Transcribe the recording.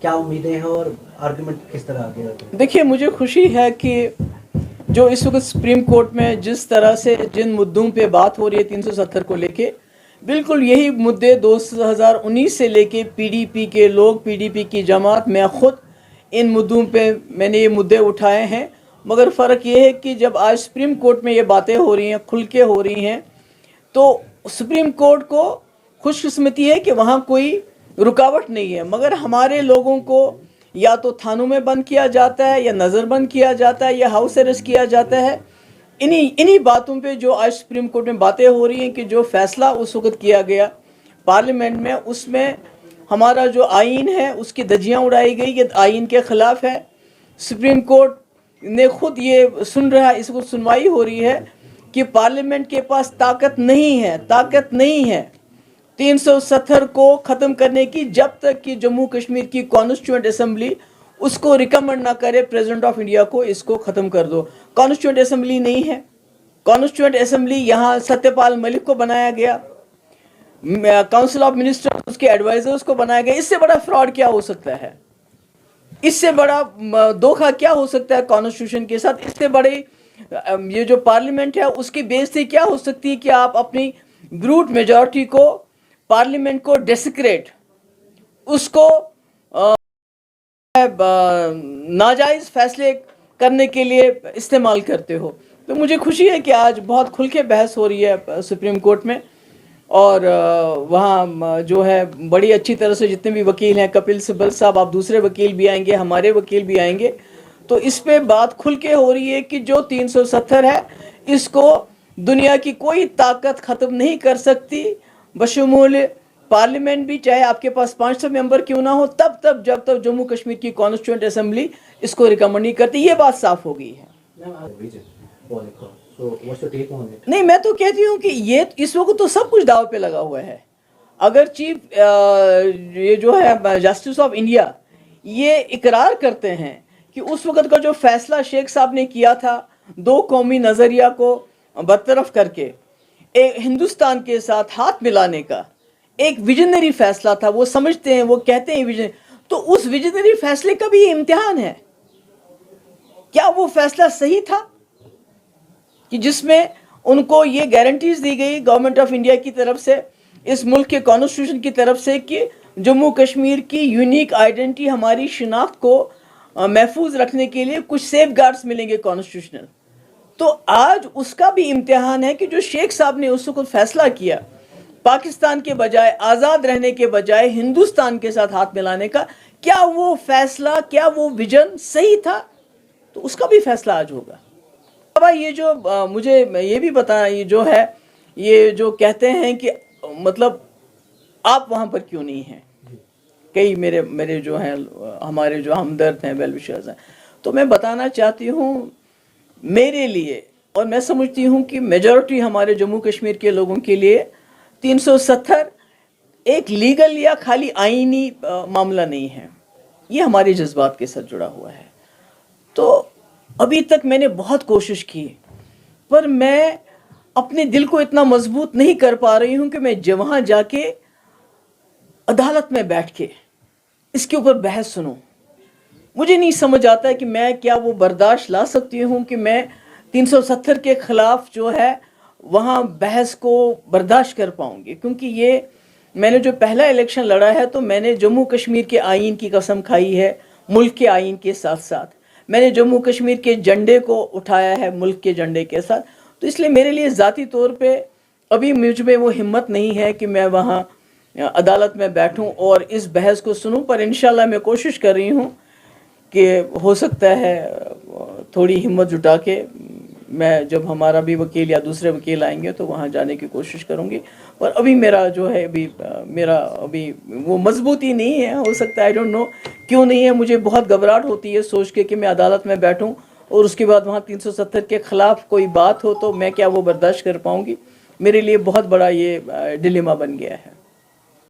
کیا امیدیں ہیں اور آرگومنٹ کس طرح آگے آتے ہیں؟ دیکھیے مجھے خوشی ہے کہ جو اس وقت سپریم کورٹ میں جس طرح سے جن مدعوں پہ بات ہو رہی ہے 370 کو لے کے، بالکل یہی مدعے 2019 سے لے کے پی ڈی پی کے لوگ، پی ڈی پی کی جماعت، میں خود ان مدعوں پہ میں نے یہ مدعے اٹھائے ہیں. مگر فرق یہ ہے کہ جب آج سپریم کورٹ میں یہ باتیں ہو رہی ہیں، کھل کے ہو رہی ہیں، تو سپریم کورٹ کو خوش قسمتی ہے کہ وہاں کوئی رکاوٹ نہیں ہے. مگر ہمارے لوگوں کو یا تو تھانوں میں بند کیا جاتا ہے، یا نظر بند کیا جاتا ہے، یا ہاؤس اریسٹ کیا جاتا ہے. انہی باتوں پہ جو آج سپریم کورٹ میں باتیں ہو رہی ہیں کہ جو فیصلہ اس وقت کیا گیا پارلیمنٹ میں، اس میں ہمارا جو آئین ہے اس کی دھجیاں اڑائی گئی، یہ آئین کے خلاف ہے. سپریم کورٹ نے خود یہ سن رہا ہے، اس کو سنوائی ہو رہی ہے کہ پارلیمنٹ کے پاس طاقت نہیں ہے 370 کو ختم کرنے کی، جب تک کہ جموں کشمیر کی کانسٹیٹیوئنٹ اسمبلی اس کو ریکمنڈ نہ کرے پریزیڈنٹ آف انڈیا کو اس کو ختم کر دو. کانسٹیٹیوئنٹ اسمبلی نہیں ہے. کانسٹیٹیوئنٹ اسمبلی یہاں ستیہ پال ملک کو بنایا گیا، کاؤنسل آف منسٹر اس کے ایڈوائزرز کو بنایا گیا. اس سے بڑا فراڈ کیا ہو سکتا ہے؟ اس سے بڑا دھوکہ کیا ہو سکتا ہے کانسٹیٹیوشن کے ساتھ؟ اس سے بڑی یہ جو پارلیمنٹ ہے اس کی بےعزتی کیا ہو سکتی ہے کہ آپ اپنی بروٹ میجورٹی کو، پارلیمنٹ کو ڈیسیکریٹ، اس کو ناجائز فیصلے کرنے کے لیے استعمال کرتے ہو. تو مجھے خوشی ہے کہ آج بہت کھل کے بحث ہو رہی ہے سپریم کورٹ میں، اور وہاں جو ہے بڑی اچھی طرح سے جتنے بھی وکیل ہیں، کپل سبل صاحب، آپ دوسرے وکیل بھی آئیں گے، ہمارے وکیل بھی آئیں گے، تو اس پہ بات کھل کے ہو رہی ہے کہ جو 370 ہے اس کو دنیا کی کوئی طاقت ختم نہیں کر سکتی، بشمول پارلیمنٹ بھی. چاہے آپ کے پاس 500 ممبر کیوں نہ ہو، جب تک جموں کشمیر کی کانسٹیٹیوئنٹ اسمبلی اس کو ریکمنڈ نہیں کرتی. یہ بات صاف ہو گئی ہے. نہیں، میں تو کہتی ہوں کہ یہ اس وقت تو سب کچھ داؤ پہ لگا ہوا ہے. اگر چیف یہ جو ہے جسٹس آف انڈیا یہ اقرار کرتے ہیں کہ اس وقت کا جو فیصلہ شیخ صاحب نے کیا تھا 2 قومی نظریہ کو برطرف کر کے ایک ہندوستان کے ساتھ ہاتھ ملانے کا ایک ویژنری فیصلہ تھا، وہ سمجھتے ہیں، وہ کہتے ہیں ویژن، تو اس ویژنری فیصلے کا بھی یہ امتحان ہے. کیا وہ فیصلہ صحیح تھا کہ جس میں ان کو یہ گارنٹیز دی گئی گورنمنٹ آف انڈیا کی طرف سے، اس ملک کے کانسٹیٹیوشن کی طرف سے، کہ جموں کشمیر کی یونیک آئیڈینٹی، ہماری شناخت کو محفوظ رکھنے کے لیے کچھ سیف گارڈز ملیں گے کانسٹیٹیوشنل. تو آج اس کا بھی امتحان ہے کہ جو شیخ صاحب نے اس کو فیصلہ کیا پاکستان کے بجائے، آزاد رہنے کے بجائے ہندوستان کے ساتھ ہاتھ ملانے کا، کیا وہ فیصلہ، کیا وہ ویژن صحیح تھا؟ تو اس کا بھی فیصلہ آج ہوگا. اب یہ جو مجھے یہ بھی بتانا، یہ جو ہے، یہ جو کہتے ہیں کہ مطلب آپ وہاں پر کیوں نہیں ہیں، کئی میرے جو ہیں، ہمارے جو ہمدرد ہیں، ویل وشرز ہیں، تو میں بتانا چاہتی ہوں میرے لیے، اور میں سمجھتی ہوں کہ میجورٹی ہمارے جموں کشمیر کے لوگوں کے لیے 370 ایک لیگل یا خالی آئینی معاملہ نہیں ہے، یہ ہمارے جذبات کے ساتھ جڑا ہوا ہے. تو ابھی تک میں نے بہت کوشش کی، پر میں اپنے دل کو اتنا مضبوط نہیں کر پا رہی ہوں کہ میں وہاں جا کے عدالت میں بیٹھ کے اس کے اوپر بحث سنوں. مجھے نہیں سمجھ آتا ہے کہ میں کیا وہ برداشت لا سکتی ہوں کہ میں 370 کے خلاف جو ہے وہاں بحث کو برداشت کر پاؤں گی. کیونکہ یہ میں نے جو پہلا الیکشن لڑا ہے تو میں نے جموں کشمیر کے آئین کی قسم کھائی ہے، ملک کے آئین کے ساتھ ساتھ میں نے جموں کشمیر کے جھنڈے کو اٹھایا ہے ملک کے جھنڈے کے ساتھ. تو اس لیے میرے لیے ذاتی طور پہ ابھی مجھ میں وہ ہمت نہیں ہے کہ میں وہاں عدالت میں بیٹھوں اور اس بحث کو سنوں. پر انشاءاللہ میں کوشش کر رہی ہوں کہ ہو سکتا ہے تھوڑی ہمت جٹا کے میں جب ہمارا بھی وکیل یا دوسرے وکیل آئیں گے تو وہاں جانے کی کوشش کروں گی. پر ابھی میرا جو ہے ابھی وہ مضبوطی نہیں ہے. ہو سکتا ہے آئی ڈونٹ نو کیوں نہیں ہے. مجھے بہت گھبراہٹ ہوتی ہے سوچ کے کہ میں عدالت میں بیٹھوں اور اس کے بعد وہاں 370 کے خلاف کوئی بات ہو تو میں کیا وہ برداشت کر پاؤں گی. میرے لیے بہت بڑا یہ ڈیلیما بن گیا ہے.